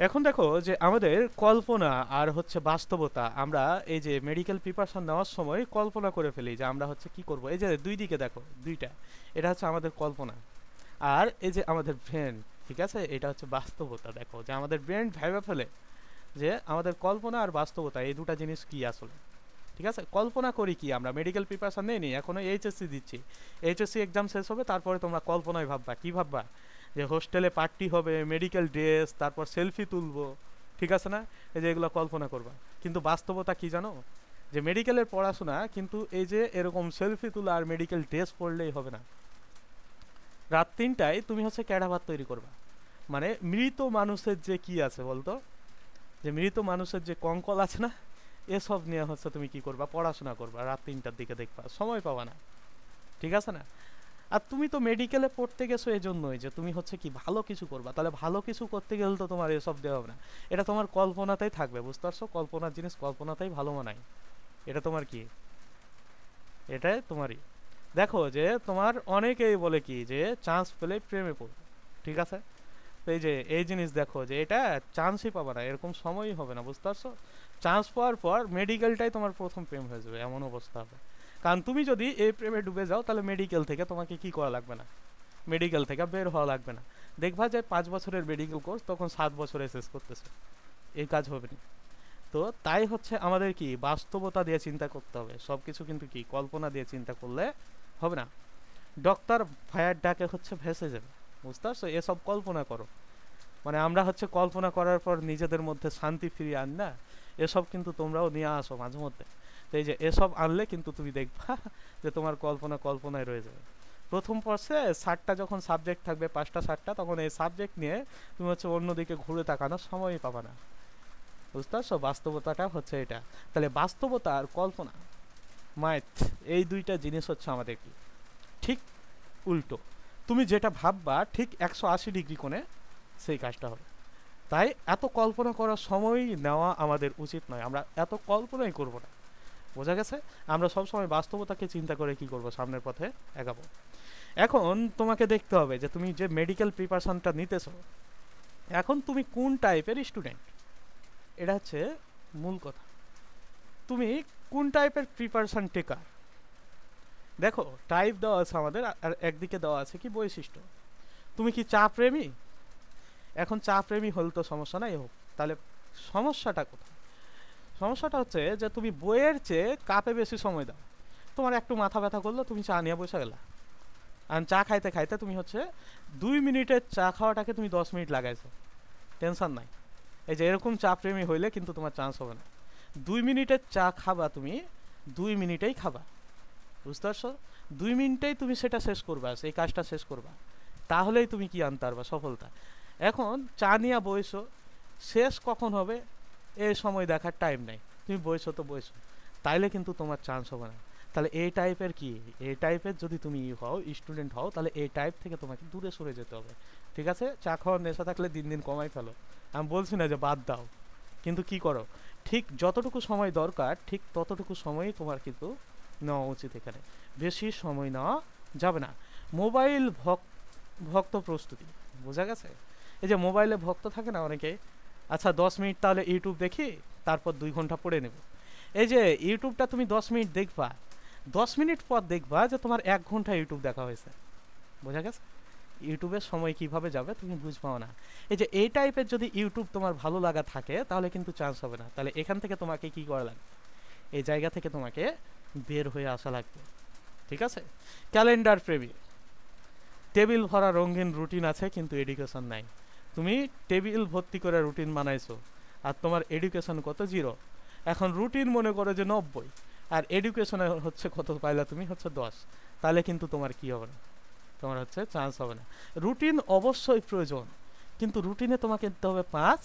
এখন দেখো যে আমাদের কল্পনা আর হচ্ছে বাস্তবতা, আমরা এই যে মেডিকেল প্রিপারেশন নেওয়ার সময় কল্পনা করে ফেলি যে আমরা হচ্ছে কি করব। এই যে দুই দিকে দেখো, দুইটা, এটা হচ্ছে আমাদের কল্পনা, আর এই যে আমাদের ব্রেন, ঠিক আছে, এটা হচ্ছে বাস্তবতা। দেখো যে আমাদের ব্রেন ভেবে ফেলে যে আমাদের কল্পনা আর বাস্তবতা এই দুটা জিনিস কি আসলে, ঠিক আছে। কল্পনা করি কি, আমরা মেডিকেল প্রিপারেশন নেই নি, এখনো এইচএসসি দিচ্ছি, এইচএসসি এক্সাম শেষ হবে, তারপরে তোমরা কল্পনায় ভাববা, কি ভাববা, যে হোস্টেলে পার্টি হবে, মেডিকেল ড্রেস, তারপর সেলফি তুলবো, ঠিক আছে না, এই যে এগুলো কল্পনা করবা। কিন্তু বাস্তবতা কি জানো, যে মেডিকেলের পড়াশোনা কিন্তু এই যে এরকম সেলফি তোলা আর মেডিকেল ড্রেস পড়লেই হবে না। রাত 3টায় তুমি হচ্ছে ক্যাডা ভাত তৈরি করবা, মানে মৃত মানুষের যে কি আছে বলতো, যে মৃত মানুষের যে কঙ্কল আছে না, এসব নিয়ে হচ্ছে তুমি কি করবা, পড়াশোনা করবা, রাত 3টার দিকে দেখবা, সময় পাবা না, ঠিক আছে না। আর তুমি তো মেডিকেলে পড়তে গেছো এই জন্যই যে তুমি হচ্ছে কি ভালো কিছু করবা, তাহলে ভালো কিছু করতে গেলে তো তোমার এসব দেওয়া হবে না, এটা তোমার কল্পনাতেই থাকবে, বুঝতে পারছো, কল্পনার জিনিস কল্পনাতেই ভালো মানায়, এটা তোমার কি, এটাই তোমারই। দেখো যে তোমার অনেকেই বলে কি যে চান্স পেলে প্রেমে পড়বে, ঠিক আছে, তো এই যে এই জিনিস দেখো যে এটা চান্সই পাবে না, এরকম সময়ই হবে না, বুঝতে পারছো। চান্স পাওয়ার পর মেডিকেলটাই তোমার প্রথম প্রেম হয়ে যাবে, এমন অবস্থা হবে। কারণ তুমি যদি এই প্রেমে ডুবে যাও, তাহলে মেডিকেল থেকে তোমাকে কি করা লাগবে না, মেডিকেল থেকে বের হওয়া লাগবে না। দেখবা যে 5 বছরের মেডিকেল কোর্স তখন 7 বছরে শেষ করতেছে, এই কাজ হবে না। তো তাই হচ্ছে আমাদের কি বাস্তবতা দিয়ে চিন্তা করতে হবে, সব কিছু কিন্তু কি কল্পনা দিয়ে চিন্তা করলে হবে না। ডক্টর ভাইয়ার ডাকে হচ্ছে ভেসে যাবে, বুঝতে পারছো, এসব কল্পনা করো, মানে আমরা হচ্ছে কল্পনা করার পর নিজেদের মধ্যে শান্তি ফিরিয়ে আন না, এসব কিন্তু তোমরাও নিয়ে আসো মাঝে মধ্যে। তো এই যে এসব আনলে কিন্তু তুমি দেখবা যে তোমার কল্পনা কল্পনায় রয়ে যাবে। প্রথম বর্ষে 60টা যখন সাবজেক্ট থাকবে, 5টা 7টা, তখন এই সাবজেক্ট নিয়ে তুমি হচ্ছে অন্যদিকে ঘুরে তাকানোর সময়ই পাবা না, বুঝতে পারছো, বাস্তবতাটা হচ্ছে এটা। তাহলে বাস্তবতা আর কল্পনা, মাইথ, এই দুইটা জিনিস হচ্ছে আমাদের কি ঠিক উল্টো। তুমি যেটা ভাববা ঠিক 180 ডিগ্রি কোণে সেই কাজটা হবে। তাই এত কল্পনা করার সময় নেওয়া আমাদের উচিত নয়, আমরা এত কল্পনাই করব না, বোঝা গেছে। আমরা সবসময় বাস্তবতাকে চিন্তা করে কি করব, সামনের পথে এগাবো। এখন তোমাকে দেখতে হবে যে তুমি যে মেডিকেল প্রিপারেশনটা নিতেছো, এখন তুমি কোন টাইপের স্টুডেন্ট, এটা হচ্ছে মূল কথা। তুমি কোন টাইপের প্রিপারেশন টেকার। দেখো টাইপ দেওয়া আছে আমাদের, আর একদিকে দেওয়া আছে কি বৈশিষ্ট্য। তুমি কি চা প্রেমী, এখন চা প্রেমী হলে তো সমস্যা নাই হোক, তাহলে সমস্যাটা কোথায়, সমস্যাটা হচ্ছে যে তুমি বইয়ের চেয়ে কাপে বেশি সময় দাও। তোমার একটু মাথা ব্যথা করলো, তুমি চা নিয়ে বসে গেলা, আর চা খাইতে খাইতে তুমি হচ্ছে 2 মিনিটের চা খাওয়াটাকে তুমি 10 মিনিট লাগাইছো, টেনশন নাই। এই যে এরকম চা প্রেমী হইলে কিন্তু তোমার চান্স হবে না। 2 মিনিটের চা খাবা তুমি, 2 মিনিটেই খাবা, বুঝতে পারছো, 2 মিনিটেই তুমি সেটা শেষ করবা, সেই কাজটা শেষ করবা, তাহলেই তুমি কি আনতে পারবা সফলতা। এখন চা নিয়ে বইছো, শেষ কখন হবে এই সময় দেখার টাইম নাই, তুমি বইছো তো বইছো, তাইলে কিন্তু তোমার চান্স হবে না। তাহলে এই টাইপের কি, এই টাইপের যদি তুমি হও, স্টুডেন্ট হও, তাহলে এই টাইপ থেকে তোমাকে দূরে সরে যেতে হবে, ঠিক আছে। চা খাওয়ার নেশা থাকলে দিন দিন কমাই ফেলো, আমি বলছি না যে বাদ দাও, কিন্তু কি করো, ঠিক যতটুকু সময় দরকার ঠিক ততটুকু সময়ই তোমার কিন্তু নেওয়া উচিত, এখানে বেশি সময় নেওয়া যাবে না। মোবাইল ভক্ত প্রস্তুতি, বোঝা গেছে। এই যে মোবাইলে ভক্ত থাকে না অনেকে, আচ্ছা 10 মিনিট তাহলে ইউটিউব দেখি, তারপর 2 ঘন্টা পড়ে নেব। এই যে ইউটিউবটা তুমি 10 মিনিট দেখবা, 10 মিনিট পর দেখবা যে তোমার 1 ঘন্টা ইউটিউব দেখা হয়েছে, বোঝা গেছে। ইউটিউবের সময় কিভাবে যাবে তুমি বুঝপাও না। এই যে এই টাইপের যদি ইউটিউব তোমার ভালো লাগা থাকে, তাহলে কিন্তু চান্স হবে না। তাহলে এখান থেকে তোমাকে কি করা লাগবে, এই জায়গা থেকে তোমাকে বের হয়ে আসা লাগবে, ঠিক আছে। ক্যালেন্ডার প্রেমী, টেবিল ভরা রঙিন রুটিন আছে কিন্তু এডুকেশন নাই। তুমি টেবিল ভর্তি করে রুটিন বানাইছো, আর তোমার এডুকেশন কত, 0। এখন রুটিন মনে করো যে 90, আর এডুকেশনে হচ্ছে কত পাইলা তুমি, হচ্ছে 10, তাহলে কিন্তু তোমার কি হবে না, তোমার হচ্ছে চান্স হবে না। রুটিন অবশ্যই প্রয়োজন, কিন্তু রুটিনে তোমাকে দিতে হবে 5,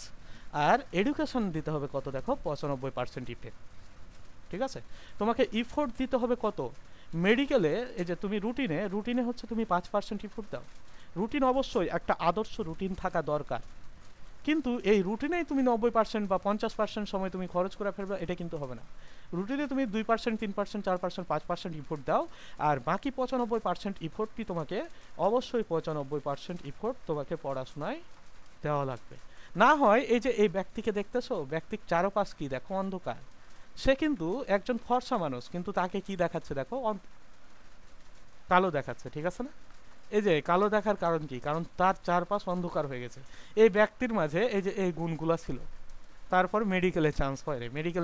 আর এডুকেশন দিতে হবে কত দেখো 95% ইফেক্ট, ঠিক আছে। তোমাকে ইফোর্ট দিতে হবে কত মেডিকেলে, এই যে তুমি রুটিনে হচ্ছে তুমি 5% ইফোর্ট দাও। রুটিন অবশ্যই একটা আদর্শ রুটিন থাকা দরকার, কিন্তু এই রুটিনেই তুমি 90% বা 50% সময় তুমি খরচ করে ফেলবে, এটা কিন্তু হবে না। রুটিনে তুমি 2%, 3%, 4%, 5% ইফোর্ট দাও, আর বাকি 95% ইফোর্টটি তোমাকে অবশ্যই 95% ইফোর্ট তোমাকে পড়াশোনায় দেওয়া লাগবে। না হয় এই যে এই ব্যক্তিকে দেখতেছো, ব্যক্তির চারপাশ কি দেখো অন্ধকার, সে কিন্তু একজন ফর্সা মানুষ, কিন্তু তাকে কি দেখাচ্ছে দেখো কালো দেখাচ্ছে, ঠিক আছে না। এই যে কালো দেখার কারণ কি, কারণ তার চারপাশ অন্ধকার হয়ে গেছে। এই ব্যক্তির মাঝে এই যে এই গুণগুলা ছিল, তারপর মেডিকেলে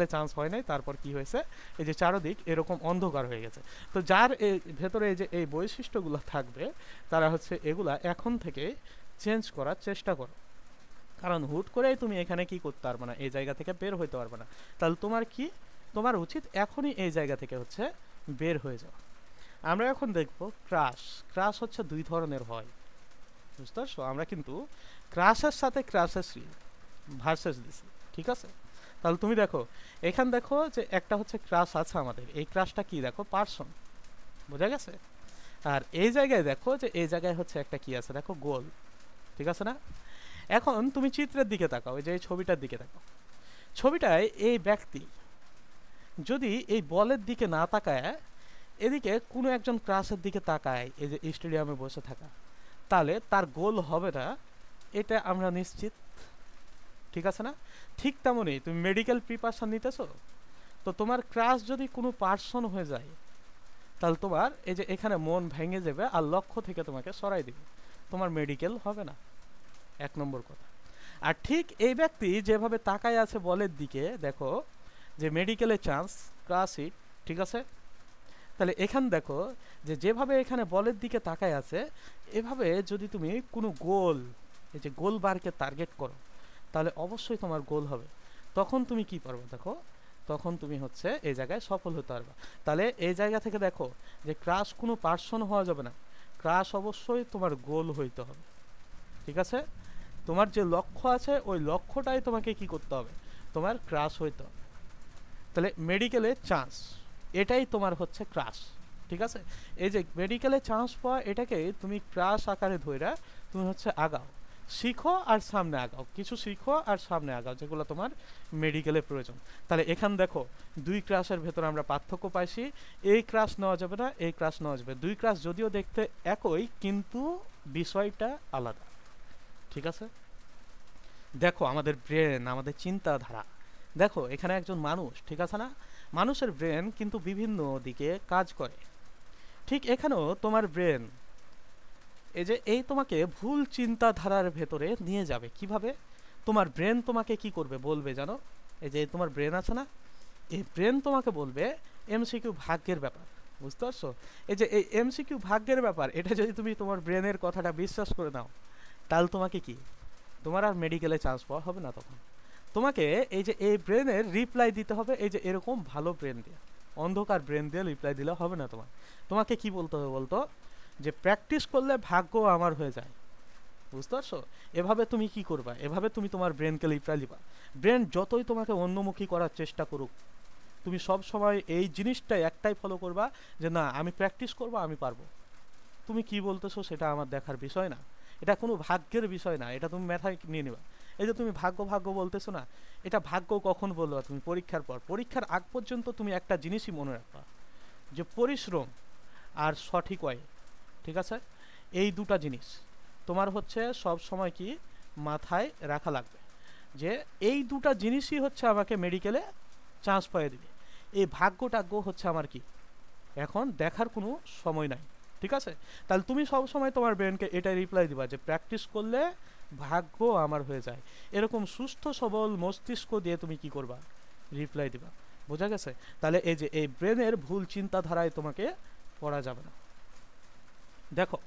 চান্স হয় নাই, তারপর কি হয়েছে, এই যে চারদিক এরকম অন্ধকার হয়ে গেছে। তো যার এই ভেতরে এই যে এই বৈশিষ্ট্যগুলো থাকবে, তারা হচ্ছে এগুলা এখন থেকে চেঞ্জ করার চেষ্টা করো। কারণ হুট করেই তুমি এখানে কি করতে পারবে না, এই জায়গা থেকে বের হইতে পারবে না। তাহলে তোমার উচিত এখনই এই জায়গা থেকে হচ্ছে বের হয়ে যাওয়া। আমরা এখন দেখব ক্রাশ হচ্ছে দুই ধরনের হয়, বুঝতে পারছো। আমরা কিন্তু ক্রাশের সাথে ক্রাশের ভার্সেস দিছি, ঠিক আছে। তাহলে তুমি দেখো, এখান দেখো যে একটা হচ্ছে ক্রাশ আছে আমাদের, এই ক্রাশটা কি দেখো পার্সন, বোঝা গেছে। আর এই জায়গায় দেখো যে এই জায়গায় হচ্ছে একটা কি আছে দেখো গোল, ঠিক আছে না। এখন তুমি চিত্রের দিকে তাকাও, এই যে এই ছবিটার দিকে তাকাও। ছবিটায় এই ব্যক্তি যদি এই বলের দিকে না তাকায়, এদিকে কোনো একজন ক্রাশের দিকে তাকায়, এই যে স্টেডিয়ামে বসে থাকা, তাহলে তার গোল হবে না, এটা আমরা নিশ্চিত, ঠিক আছে না। ঠিক তেমনই তুমি মেডিকেল প্রিপারেশন নিতেছো, তো তোমার ক্রাশ যদি কোনো পার্সন হয়ে যায়, তাহলে তোমার এই যে এখানে মন ভেঙে যাবে আর লক্ষ্য থেকে তোমাকে সরাই দিবে, তোমার মেডিকেল হবে না, 1 নম্বর কথা। আর ঠিক এই ব্যক্তি যেভাবে তাকায় আছে বলের দিকে, দেখো যে মেডিকেলের চান্স ক্রাশই, ঠিক আছে। তাহলে এখান দেখো যে যেভাবে এখানে বলের দিকে তাকায় আছে, এভাবে যদি তুমি কোনো গোল, এই যে গোল বারকে টার্গেট করো, তাহলে অবশ্যই তোমার গোল হবে। তখন তুমি কি পারবে দেখো, তখন তুমি হচ্ছে এই জায়গায় সফল হতে পারবে। তাহলে এই জায়গা থেকে দেখো যে ক্রাশ কোনো পার্সন হওয়া যাবে না, ক্রাশ অবশ্যই তোমার গোল হইতে হবে, ঠিক আছে। তোমার যে লক্ষ্য আছে ওই লক্ষ্যটাই তোমাকে কি করতে হবে, তোমার ক্রাশ হইতে হবে। তাহলে মেডিকেলে চান্স, এটাই তোমার হচ্ছে ক্রাশ, ঠিক আছে। এই যে মেডিকেলে চান্স পাওয়া, এটাকে তুমি ক্রাশ আকারে ধইরা তুমি হচ্ছে আগাও, শিখো আর সামনে আগাও, কিছু শিখো আর সামনে আগাও, যেগুলো তোমার মেডিকেলে প্রয়োজন। তাহলে এখান দেখো দুই ক্রাশের ভেতরে আমরা পার্থক্য পাইছি, এই ক্রাশ নেওয়া যাবে না, এই ক্রাশ নেওয়া যাবে। দুই ক্রাশ যদিও দেখতে একই, কিন্তু বিষয়টা আলাদা, ঠিক আছে। দেখো আমাদের ব্রেন, আমাদের চিন্তাধারা, দেখো এখানে একজন মানুষ, ঠিক আছে না, মানুষের ব্রেন কিন্তু বিভিন্ন দিকে কাজ করে। ঠিক এখানেও তোমার ব্রেন এই যে এই তোমাকে ভুল চিন্তাধারার ভেতরে নিয়ে যাবে। কিভাবে তোমার ব্রেন তোমাকে কি করবে বলবে জানো, এই যে তোমার ব্রেন আছে না, এই ব্রেন তোমাকে বলবে এমসিকিউ ভাগ্যের ব্যাপার, বুঝতে পারছো। এই যে এই এমসিকিউ ভাগ্যের ব্যাপার, এটা যদি তুমি তোমার ব্রেনের কথাটা বিশ্বাস করে নাও, তাহলে তোমাকে কি, তোমার আর মেডিকেলে চান্স পাওয়া হবে না। তখন তোমাকে এই যে এই ব্রেনের রিপ্লাই দিতে হবে, এই যে এরকম ভালো ব্রেন দিয়ে, অন্ধকার ব্রেন দিয়ে রিপ্লাই দিলে হবে না। তোমাকে কি বলতে হবে বলতো, যে প্র্যাকটিস করলে ভাগ্য আমার হয়ে যায়, বুঝতে পারছো। এভাবে তুমি কি করবা, এভাবে তুমি তোমার ব্রেনকে রিপ্লাই দিবা। ব্রেন যতই তোমাকে অন্যমুখী করার চেষ্টা করুক, তুমি সব সময় এই জিনিসটা একটাই ফলো করবা, যে না আমি প্র্যাকটিস করবো, আমি পারবো। তুমি কি বলতেছো সেটা আমার দেখার বিষয় না, এটা কোনো ভাগ্যের বিষয় না, এটা তুমি মাথায় নিয়ে নেবা। এই যে তুমি ভাগ্য ভাগ্য বলতেছো না, এটা ভাগ্য কখন বলবা তুমি পরীক্ষার পর, পরীক্ষার আগ পর্যন্ত তুমি একটা জিনিসই মনে রাখবা, যে পরিশ্রম আর সঠিক ওয়ে, ঠিক আছে, এই দুটা জিনিস তোমার হচ্ছে সব সময় কি মাথায় রাখা লাগবে, যে এই দুটা জিনিসই হচ্ছে আমাকে মেডিকেলে চান্স পাইয়ে দিবে। এই ভাগ্য টাগ্য হচ্ছে আমার কি এখন দেখার কোনো সময় নাই, ঠিক আছে। তাহলে তুমি সব সময় তোমার ব্রেনকে এটাই রিপ্লাই দিবা, যে প্র্যাকটিস করলে ভাগ্য আমার হয়ে যায়, এরকম সুস্থ সবল মস্তিষ্ক দিয়ে তুমি কি করবা, রিপ্লাই দিবা, বোঝা গেছে। তাহলে এই যে এই ব্রেনের ভুল চিন্তাধারায় তোমাকে পড়া যাবে না। দেখো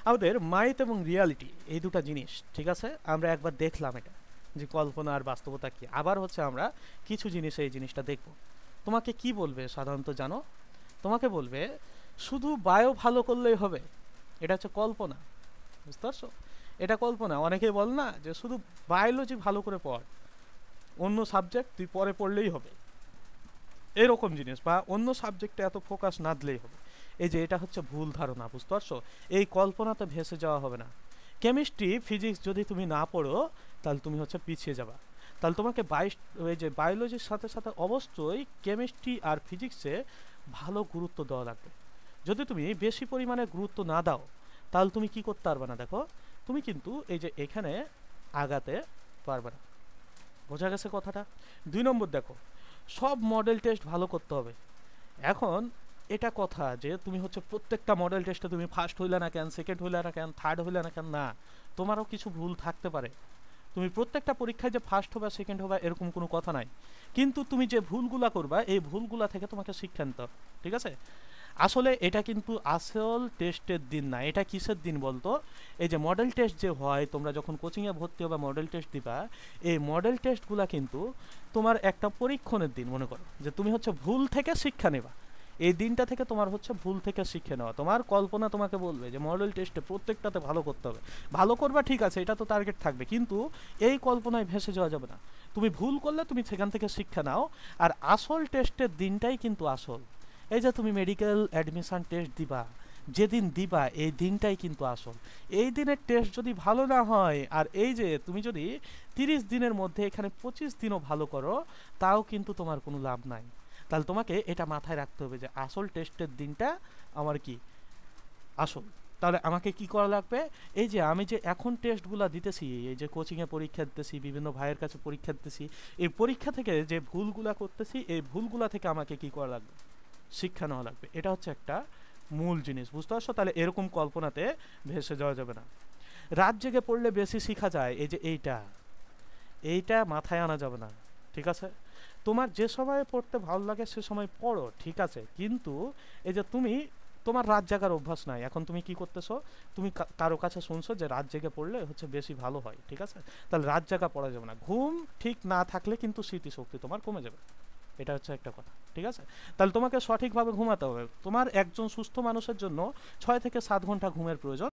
আমাদের মাইথ এবং রিয়ালিটি এই দুটা জিনিস, ঠিক আছে, আমরা একবার দেখলাম এটা, যে কল্পনা আর বাস্তবতা কি। আবার হচ্ছে আমরা কিছু জিনিস এই জিনিসটা দেখব। তোমাকে কি বলবে সাধারণত জানো, তোমাকে বলবে শুধু বায়ো ভালো করলেই হবে, এটা হচ্ছে কল্পনা, বুঝতে পারছো। এটা কল্পনা, অনেকেই বল না যে শুধু বায়োলজি ভালো করে পড়, অন্য সাবজেক্ট তুই পরে পড়লেই হবে, এরকম জিনিস, বা অন্য সাবজেক্টে এত ফোকাস না দিলেই হবে। এই যে এটা হচ্ছে ভুল ধারণা, বুঝতে পারছো? এই কল্পনাতে ভেসে যাওয়া হবে না। কেমিস্ট্রি ফিজিক্স যদি তুমি না পড়ো তাহলে তুমি হচ্ছে পিছিয়ে যাবা। তাহলে তোমাকে ওই যে বায়োলজির সাথে সাথে অবশ্যই কেমিস্ট্রি আর ফিজিক্সে ভালো গুরুত্ব দেওয়া লাগবে। যদি তুমি বেশি পরিমাণে গুরুত্ব না দাও তাহলে তুমি কি করতে পারবে না, দেখো তুমি কিন্তু এই যে এখানে আগাতে পারবে না। বোঝা গেছে কথাটা? 2 নম্বর, দেখো সব মডেল টেস্ট ভালো করতে হবে। এখন এটা কথা যে তুমি হচ্ছে প্রত্যেকটা মডেল টেস্টে তুমি ফার্স্ট হইলে না কেন, সেকেন্ড হইলে না কেন, থার্ড হইলে না কেন, না, তোমারও কিছু ভুল থাকতে পারে। তুমি প্রত্যেকটা পরীক্ষায় যে ফার্স্ট হবা সেকেন্ড হবা এরকম কোনো কথা নাই, কিন্তু তুমি যে ভুলগুলা করবা এই ভুলগুলা থেকে তোমাকে শিক্ষা নিতে হবে, ঠিক আছে? আসলে এটা কিন্তু আসল টেস্টের দিন না, এটা কিসের দিন বলতো? এই যে মডেল টেস্ট যে হয়, তোমরা যখন কোচিংয়ে ভর্তি হবে মডেল টেস্ট দিবা, এই মডেল টেস্টগুলা কিন্তু তোমার একটা পরীক্ষণের দিন। মনে করো যে তুমি হচ্ছে ভুল থেকে শিক্ষা নেবা, এই দিনটা থেকে তোমার হচ্ছে ভুল থেকে শিখে নেওয়া। তোমার কল্পনা তোমাকে বলবে যে মডেল টেস্টে প্রত্যেকটাতে ভালো করতে হবে, ভালো করবা, ঠিক আছে, এটা তো টার্গেট থাকবে, কিন্তু এই কল্পনায় ভেসে যাওয়া যাবে না। তুমি ভুল করলে তুমি সেখান থেকে শিক্ষা নাও, আর আসল টেস্টের দিনটাই কিন্তু আসল। এই যে তুমি মেডিকেল অ্যাডমিশন টেস্ট দিবা, যেদিন দিবা এই দিনটাই কিন্তু আসল। এই দিনের টেস্ট যদি ভালো না হয়, আর এই যে তুমি যদি 30 দিনের মধ্যে এখানে 25 দিনও ভালো করো, তাও কিন্তু তোমার কোনো লাভ নাই। তাহলে তোমাকে এটা মাথায় রাখতে হবে যে আসল টেস্টের দিনটা আমার কি আসল। তাহলে আমাকে কি করা লাগবে? এই যে আমি যে এখন টেস্টগুলো দিতেছি, এই যে কোচিংয়ে পরীক্ষা দিতেছি, বিভিন্ন ভাইয়ের কাছে পরীক্ষা দিতেছি, এই পরীক্ষা থেকে যে ভুলগুলা করতেছি এই ভুলগুলা থেকে আমাকে কি করা লাগবে? শিক্ষা নেওয়া লাগবে। এটা হচ্ছে একটা মূল জিনিস, বুঝতে পারছো? তাহলে এরকম কল্পনাতে ভেসে যাওয়া যাবে না। রাত জেগে পড়লে বেশি শিখা যায়, এই যে এইটা এইটা মাথায় আনা যাবে না, ঠিক আছে? তোমার যে সময় পড়তে ভালো লাগে সে সময় পড়ো, ঠিক আছে, কিন্তু এই যে তুমি তোমার রাত জাগার অভ্যাস নাই, এখন তুমি কি করতেছো? তুমি কারো কাছে শুনছো যে রাত জেগে পড়লে হচ্ছে বেশি ভালো হয়, ঠিক আছে? তাহলে রাত জাগা পড়া যাবে না। ঘুম ঠিক না থাকলে কিন্তু স্মৃতিশক্তি তোমার কমে যাবে, এটা হচ্ছে একটা কথা, ঠিক আছে? তাহলে তোমাকে সঠিকভাবে ঘুমাতে হবে। তোমার একজন সুস্থ মানুষের জন্য 6 থেকে 7 ঘন্টা ঘুমের প্রয়োজন।